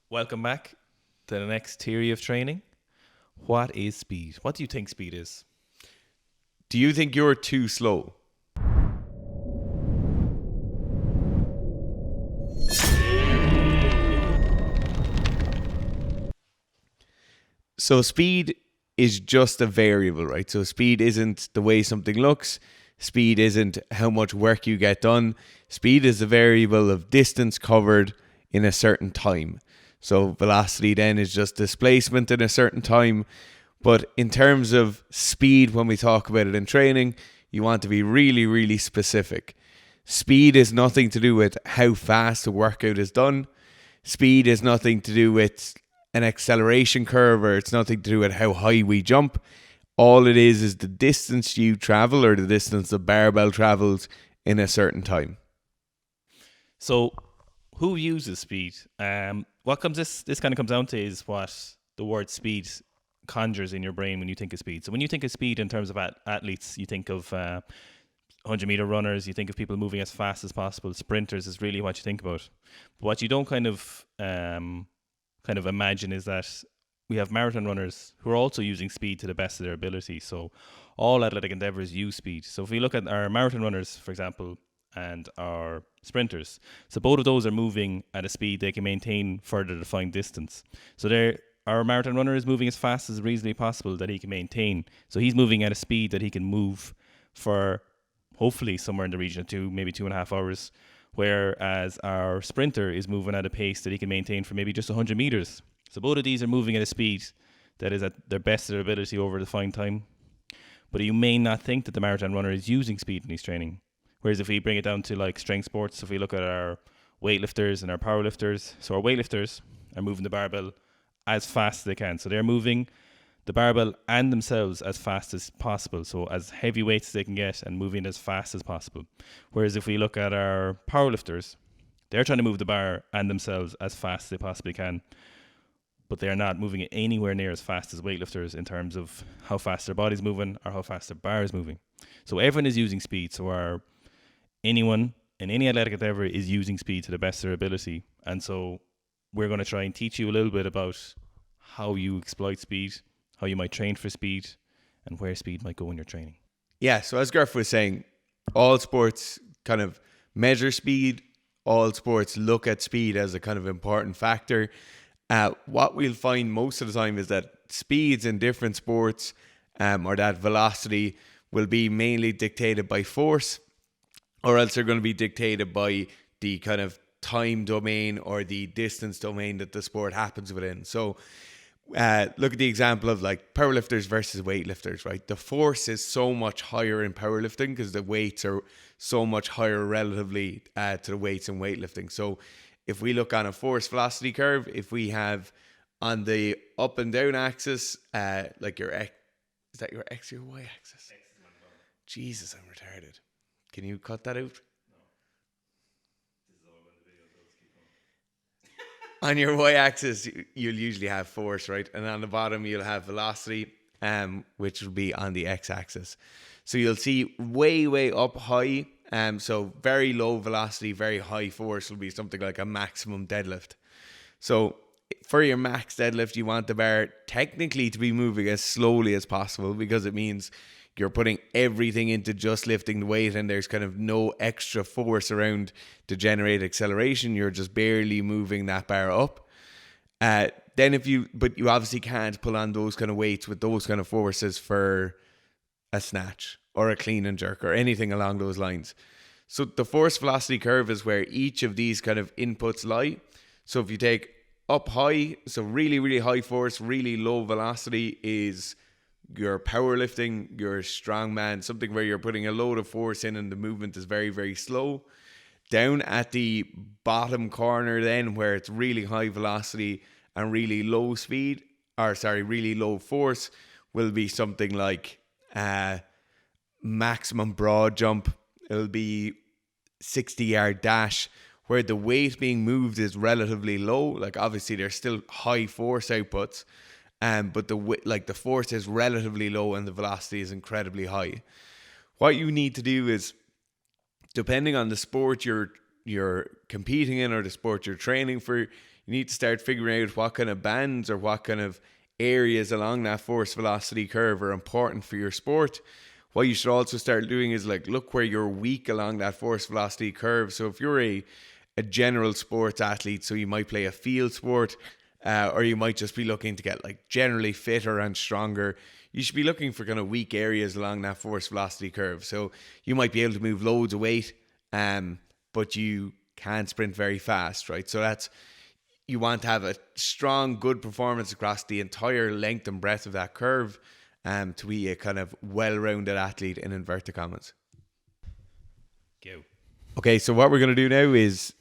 Welcome back to the next theory of training. What is speed? What do you think speed is? Do you think you're too slow? So speed is just a variable, right? So speed isn't the way something looks. Speed isn't how much work you get done. Speed is a variable of distance covered in a certain time. So velocity then is just displacement in a certain time. But in terms of speed, when we talk about it in training, you want to be really, really specific. Speed is nothing to do with how fast the workout is done. Speed is nothing to do with an acceleration curve, or it's nothing to do with how high we jump. All it is the distance you travel or the distance the barbell travels in a certain time. So, who uses speed? What comes this kind of comes down to is what the word speed conjures in your brain when you think of speed. So, when you think of speed in terms of athletes, you think of 100-meter runners. You think of people moving as fast as possible. Sprinters is really what you think about. But what you don't kind of imagine is that we have marathon runners who are also using speed to the best of their ability. So all athletic endeavors use speed. So if we look at our marathon runners, for example, and our sprinters, so both of those are moving at a speed they can maintain further defined distance. So our marathon runner is moving as fast as reasonably possible that he can maintain. So he's moving at a speed that he can move for hopefully somewhere in the region of maybe 2.5 hours. Whereas our sprinter is moving at a pace that he can maintain for maybe just 100 meters. So both of these are moving at a speed that is at their best of their ability over a defined time. But you may not think that the marathon runner is using speed in his training. Whereas if we bring it down to like strength sports, if we look at our weightlifters and our powerlifters, so our weightlifters are moving the barbell as fast as they can. So they're moving the barbell and themselves as fast as possible. So as heavy weights as they can get and moving as fast as possible. Whereas if we look at our powerlifters, they're trying to move the bar and themselves as fast as they possibly can. But they're not moving it anywhere near as fast as weightlifters in terms of how fast their body's moving or how fast their bar is moving. So everyone is using speed. So anyone in any athletic endeavor is using speed to the best of their ability. And so we're going to try and teach you a little bit about how you exploit speed, how you might train for speed, and where speed might go in your training. Yeah, so as Garth was saying, all sports kind of measure speed. All sports look at speed as a kind of important factor. What we'll find most of the time is that speeds in different sports or that velocity will be mainly dictated by force, or else they're going to be dictated by the kind of time domain or the distance domain that the sport happens within. So look at the example of like powerlifters versus weightlifters, right? The force is so much higher in powerlifting because the weights are so much higher relatively to the weights in weightlifting. So if we look on a force velocity curve, if we have on the up and down axis, like your X, is that your X or your Y axis? Jesus, I'm retarded. Can you cut that out? On your y-axis, you'll usually have force, right? And on the bottom, you'll have velocity, which will be on the x-axis. So you'll see way, way up high. So very low velocity, very high force will be something like a maximum deadlift. So for your max deadlift, you want the bar technically to be moving as slowly as possible because it means you're putting everything into just lifting the weight and there's kind of no extra force around to generate acceleration. You're just barely moving that bar up. But you obviously can't pull on those kind of weights with those kind of forces for a snatch or a clean and jerk or anything along those lines. So the force velocity curve is where each of these kind of inputs lie. So if you take up high, so really, really high force, really low velocity is your powerlifting, your strongman, something where you're putting a load of force in and the movement is very, very slow. Down at the bottom corner then, where it's really high velocity and really low speed, really low force, will be something like maximum broad jump. It'll be 60-yard dash, where the weight being moved is relatively low. Like obviously there's still high force outputs, but the force is relatively low and the velocity is incredibly high. What you need to do is, depending on the sport you're competing in or the sport you're training for, You need to start figuring out what kind of bands or what kind of areas along that force velocity curve are important for your sport. What you should also start doing is like look where you're weak along that force velocity curve. So if you're a general sports athlete, so you might play a field sport, or you might just be looking to get like generally fitter and stronger, you should be looking for kind of weak areas along that force velocity curve. So you might be able to move loads of weight, but you can't sprint very fast, right? So you want to have a strong, good performance across the entire length and breadth of that curve, to be a kind of well-rounded athlete in inverted commas. Go. Okay, so what we're going to do now is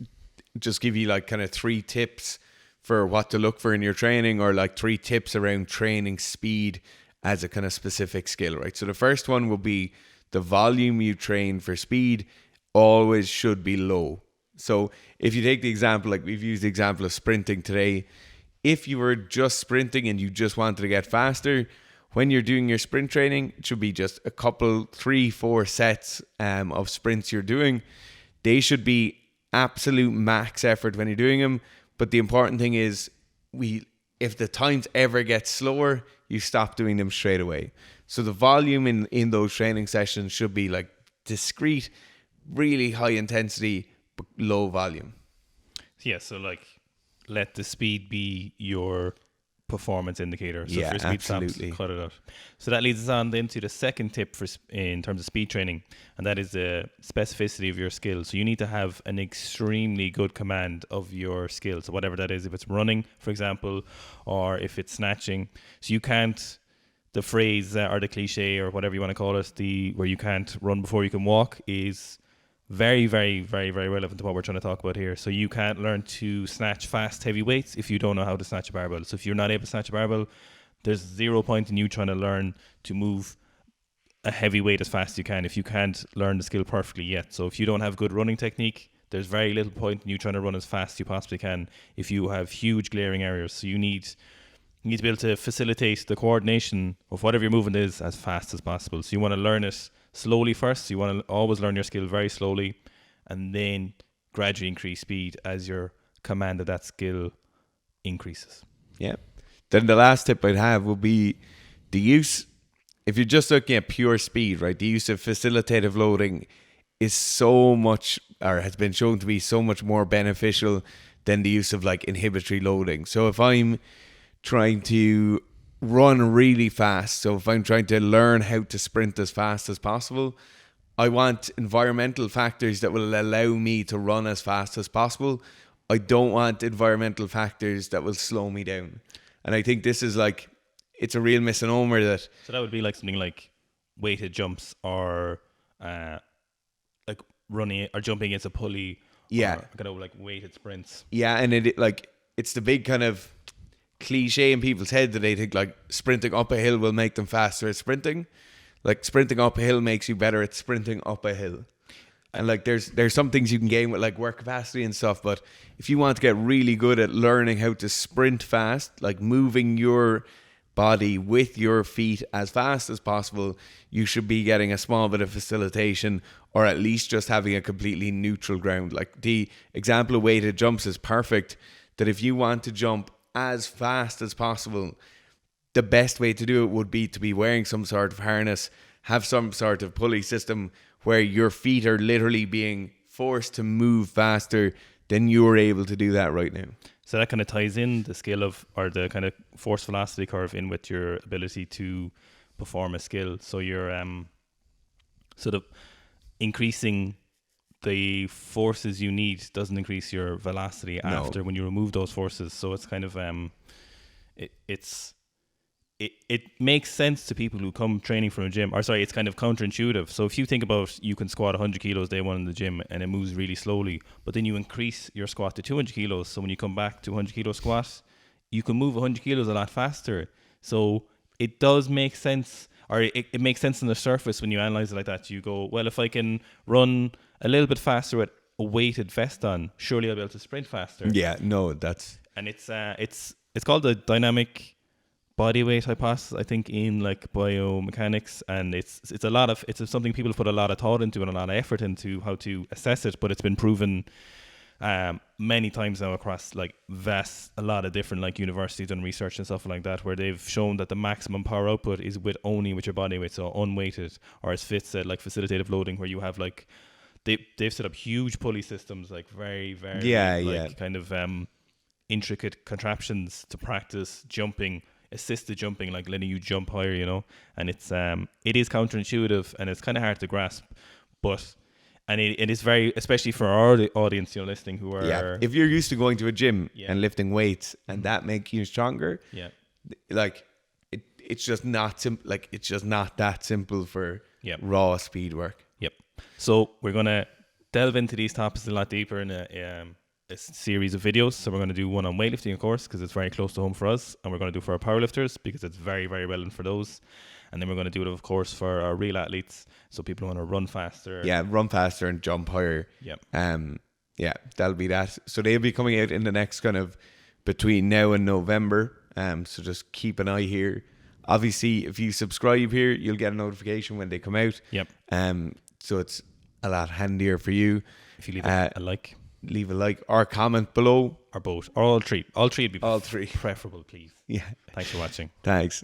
just give you like kind of 3 tips for what to look for in your training, or like 3 tips around training speed as a kind of specific skill, right? So the first one will be the volume you train for speed always should be low. So if you take the example, like we've used the example of sprinting today, if you were just sprinting and you just wanted to get faster, when you're doing your sprint training, it should be just a couple, 3-4 sets of sprints you're doing. They should be absolute max effort when you're doing them. But the important thing is, if the times ever get slower, you stop doing them straight away. So the volume in those training sessions should be like discrete, really high intensity, but low volume. Yeah, so like let the speed be your performance indicator. So if your speed absolutely. stops, cut it out. So that leads us on then to the second tip in terms of speed training, and that is the specificity of your skill. So you need to have an extremely good command of your skill. So whatever that is, if it's running, for example, or if it's snatching. So you can't, the phrase or the cliche or whatever you want to call it, where you can't run before you can walk, is very, very, very, very relevant to what we're trying to talk about here. So you can't learn to snatch fast, heavy weights if you don't know how to snatch a barbell. So if you're not able to snatch a barbell, there's 0 point in you trying to learn to move a heavy weight as fast as you can if you can't learn the skill perfectly yet. So if you don't have good running technique, there's very little point in you trying to run as fast as you possibly can if you have huge glaring errors. So you need to be able to facilitate the coordination of whatever your movement is as fast as possible. So you want to learn it slowly first. So you want to always learn your skill very slowly, and then gradually increase speed as your command of that skill increases. Yeah. Then the last tip I'd have would be the use, if you're just looking at pure speed, right, the use of facilitative loading is so much, or has been shown to be so much more beneficial than the use of like inhibitory loading. So if I'm trying to run really fast, so if I'm trying to learn how to sprint as fast as possible, I want environmental factors that will allow me to run as fast as possible. I don't want environmental factors that will slow me down. And I think this is like, it's a real misnomer that... So that would be like something like weighted jumps, or like running or jumping against a pulley. Yeah. Or kind of like weighted sprints. Yeah, and it's the big kind of cliche in people's head that they think like sprinting up a hill will make them faster at sprinting. Like sprinting up a hill makes you better at sprinting up a hill. And like there's some things you can gain with like work capacity and stuff, but if you want to get really good at learning how to sprint fast, like moving your body with your feet as fast as possible, you should be getting a small bit of facilitation, or at least just having a completely neutral ground. Like the example of weighted jumps is perfect, that if you want to jump as fast as possible, the best way to do it would be to be wearing some sort of harness, have some sort of pulley system where your feet are literally being forced to move faster than you're able to do that right now. So that kind of ties in the skill of, or the kind of force velocity curve in with your ability to perform a skill. So you're sort of increasing the forces you need doesn't increase your velocity after when you remove those forces. So it's kind of it makes sense to people who come training from a gym. Or sorry, it's kind of counterintuitive. So if you think about, you can squat 100 kilos day one in the gym and it moves really slowly, but then you increase your squat to 200 kilos. So when you come back to 100 kilo squat, you can move 100 kilos a lot faster. So it does make sense, or it makes sense on the surface when you analyze it like that. You go, well, if I can run a little bit faster with a weighted vest on, surely I'll be able to sprint faster. Yeah, no, that's... And it's called the dynamic body weight hypothesis, I think, in like biomechanics, and it's something people have put a lot of thought into and a lot of effort into how to assess it, but it's been proven many times now across like a lot of different like universities and research and stuff like that, where they've shown that the maximum power output is with your body weight, so unweighted, or as Fitz said, like facilitative loading, where you have like they've set up huge pulley systems, like very kind of intricate contraptions to practice jumping, assisted jumping, like letting you jump higher, you know. And it is counterintuitive and it's kind of hard to grasp, but it is very, especially for our audience, you know, listening, who are if you're used to going to a gym and lifting weights and that make you stronger, like it's just not like it's just not that simple for raw speed work. So we're gonna delve into these topics a lot deeper in a series of videos. So we're going to do one on weightlifting, of course, because it's very close to home for us, and we're going to do for our powerlifters because it's very, very relevant for those. And then we're going to do it, of course, for our real athletes, so people who want to run faster. Run faster and jump higher. That'll be that. So they'll be coming out in the next kind of between now and November. So just keep an eye here. Obviously, if you subscribe here, you'll get a notification when they come out. So it's a lot handier for you. If you leave a like. Leave a like or comment below. Or both. Or all three. All three would be all three preferable, please. Yeah. Thanks for watching. Thanks.